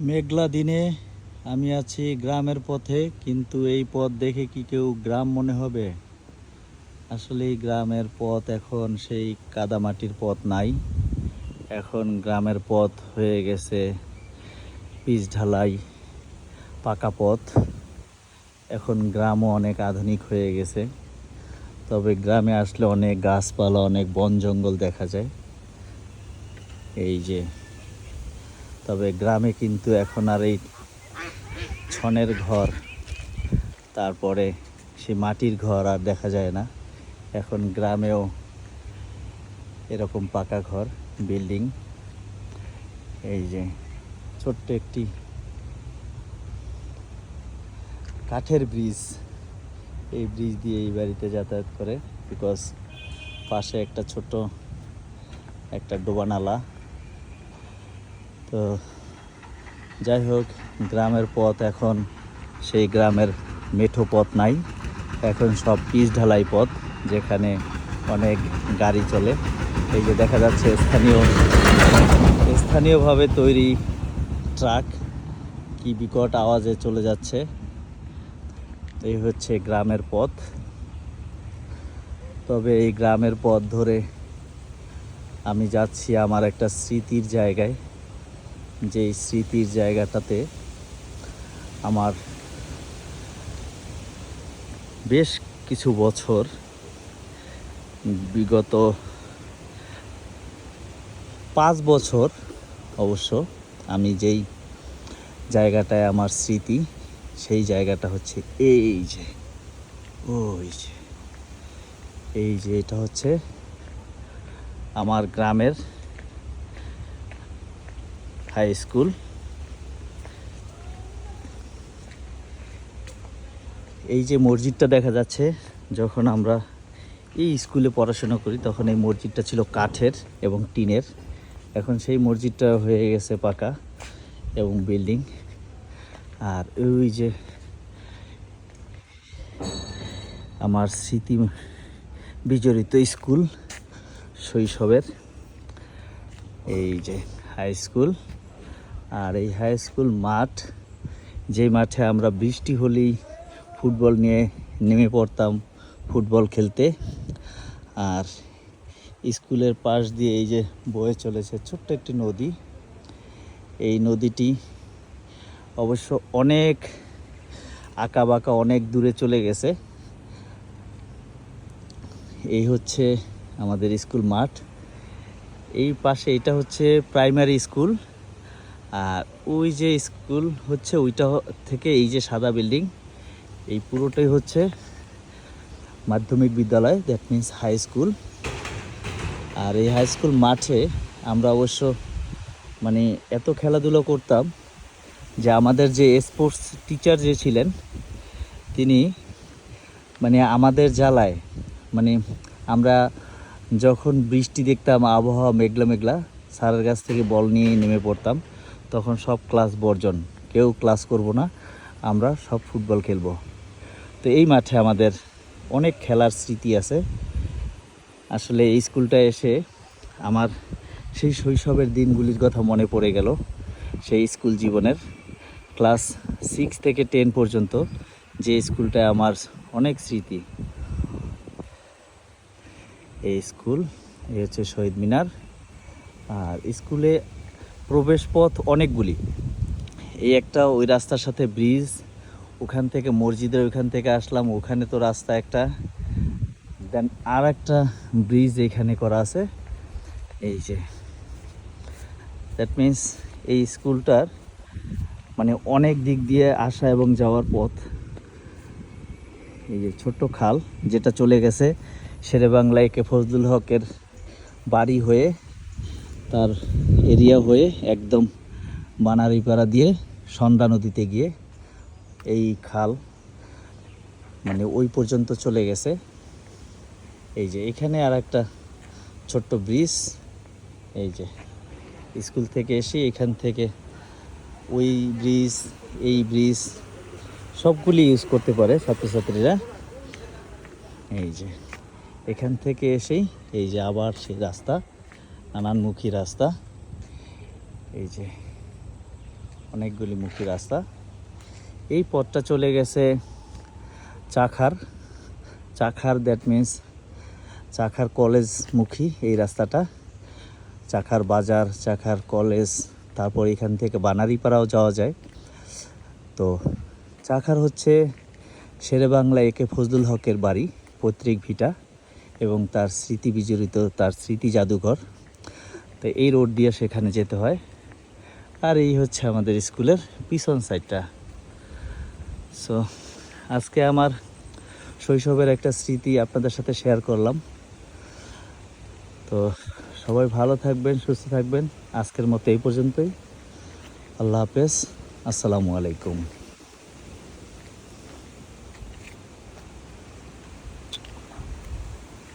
মেঘলা দিনে আমি আছি গ্রামের পথে, কিন্তু এই পথ দেখে কি কেউ গ্রাম মনে হবে? আসলে এই গ্রামের পথ এখন সেই কাদামাটির পথ নাই। এখন গ্রামের পথ হয়ে গেছে পিচ ঢালাই, পাকা পথ। এখন গ্রামও অনেক আধুনিক হয়ে গেছে, তবে গ্রামে আসলে অনেক গাছপালা, অনেক বন জঙ্গল দেখা যায়। এই যে, তবে গ্রামে কিন্তু এখন আর এই ছনের ঘর, তারপরে সেই মাটির ঘর আর দেখা যায় না। এখন গ্রামেও এরকম পাকা ঘর, বিল্ডিং। এই যে ছোট্ট একটি কাঠের ব্রিজ, এই ব্রিজ দিয়ে এই বাড়িতে যাতায়াত করে, বিকজ পাশে একটা ছোট একটা ডোবা নালা। তো যাই হোক, গ্রামের পথ এখন সেই গ্রামের মেঠো পথ নাই, এখন সব পিচ ঢালাই পথ, যেখানে অনেক গাড়ি চলে। এই যে দেখা যাচ্ছে স্থানীয়ভাবে তৈরি ট্রাক কি বিকট আওয়াজে চলে যাচ্ছে। এই হচ্ছে গ্রামের পথ। তবে এই গ্রামের পথ ধরে আমি যাচ্ছি আমার একটা স্মৃতির জায়গায়, যে স্মৃতির জায়গাটাতে আমার বেশ কিছু বছর, বিগত 5 বছর অবশ্য, আমি যেই জায়গাটায় আমার স্মৃতি, সেই জায়গাটা হচ্ছে এই যে, ওই যে, এই যে, এটা হচ্ছে আমার গ্রামের হাই স্কুল। এই যে মসজিদটা দেখা যাচ্ছে, যখন আমরা এই স্কুলে পড়াশোনা করি তখন এই মসজিদটা ছিল কাঠের এবং টিনের। এখন সেই মসজিদটা হয়ে গেছে পাকা এবং বিল্ডিং। আর ওই যে আমার স্মৃতি বিজড়িত স্কুল শৈশবের, এই যে হাই স্কুল। আর এই হাই স্কুল মাঠ, যেই মাঠে আমরা বৃষ্টি হলেই ফুটবল নিয়ে নেমে পড়তাম ফুটবল খেলতে। আর স্কুলের পাশ দিয়ে এই যে বয়ে চলেছে ছোট্ট একটি নদী। এই নদীটি অবশ্য অনেক আঁকা বাঁকা, অনেক দূরে চলে গেছে। এই হচ্ছে আমাদের স্কুল মাঠ। এই পাশে এটা হচ্ছে প্রাইমারি স্কুল, আর ওই যে স্কুল হচ্ছে ওইটা থেকে এই যে সাদা বিল্ডিং, এই পুরোটাই হচ্ছে মাধ্যমিক বিদ্যালয়, দ্যাট মিন্স হাই স্কুল। আর এই হাই স্কুল মাঠে আমরা অবশ্য মানে এত খেলাধুলো করতাম যে আমাদের যে স্পোর্টস টিচার যে ছিলেন, তিনি মানে আমাদের জ্বালায়, মানে আমরা যখন বৃষ্টি দেখতাম, আবহাওয়া মেঘলা মেঘলা, স্যারের কাছ থেকে বল নিয়ে নেমে পড়তাম। তখন সব ক্লাস বর্জন, কেউ ক্লাস করব না, আমরা সব ফুটবল খেলবো। তো এই মাঠে আমাদের অনেক খেলার স্মৃতি আছে। আসলে এই স্কুলটায় এসে আমার সেই শৈশবের দিনগুলির কথা মনে পড়ে গেল। সেই স্কুল জীবনের ক্লাস 6 থেকে 10 পর্যন্ত যে স্কুলটায় আমার অনেক স্মৃতি। এই স্কুল, এই হচ্ছে শহীদ মিনার। আর স্কুলে প্রবেশ পথ অনেকগুলি। এই একটা, ওই রাস্তার সাথে ব্রিজ, ওখান থেকে মসজিদের ওইখান থেকে আসলাম, ওখানে তো রাস্তা একটা, দেন আর একটা ব্রিজ এখানে করা আছে। এই যে, দ্যাট মিন্স এই স্কুলটার মানে অনেক দিক দিয়ে আসা এবং যাওয়ার পথ। এই যে ছোট্ট খাল, যেটা চলে গেছে শেরেবাংলা একে ফজলুল হকের বাড়ি হয়ে, তার এরিয়া হয়ে একদম বানারীপাড়া দিয়ে সন্ধ্যা নদীতে গিয়ে এই খাল মানে ওই পর্যন্ত চলে গেছে। এই যে এখানে আর একটা ছোট্ট ব্রিজ। এই যে স্কুল থেকে এসে এখান থেকে ওই ব্রিজ, এই ব্রিজ সবগুলি ইউজ করতে পারে ছাত্রছাত্রীরা। এই যে এখান থেকে এসেই এই যে আবার সেই রাস্তা, নানানমুখী রাস্তা। এই যে অনেকগুলি মুখী রাস্তা। এই পথটা চলে গেছে Chakhar that means Chakhar college মুখী এই রাস্তাটা। চাখার বাজার, চাখার কলেজ, তারপর এখান থেকে বানারীপাড়াও যাওয়া যায়। তো চাখার হচ্ছে শেরেবাংলা একে ফজলুল হকের বাড়ি, পৈতৃক ভিটা এবং তার স্মৃতি বিজড়িত তার স্মৃতি জাদুঘর। তো এই রোড দিয়ে সেখানে যেতে হয়। আর এই হচ্ছে আমাদের স্কুলের পিছন সাইডটা। সো আজকে আমার শৈশবের একটা স্মৃতি আপনাদের সাথে শেয়ার করলাম। তো সবাই ভালো থাকবেন, সুস্থ থাকবেন। আজকের মতো এই পর্যন্তই। আল্লাহ হাফেজ, আসসালামু আলাইকুম।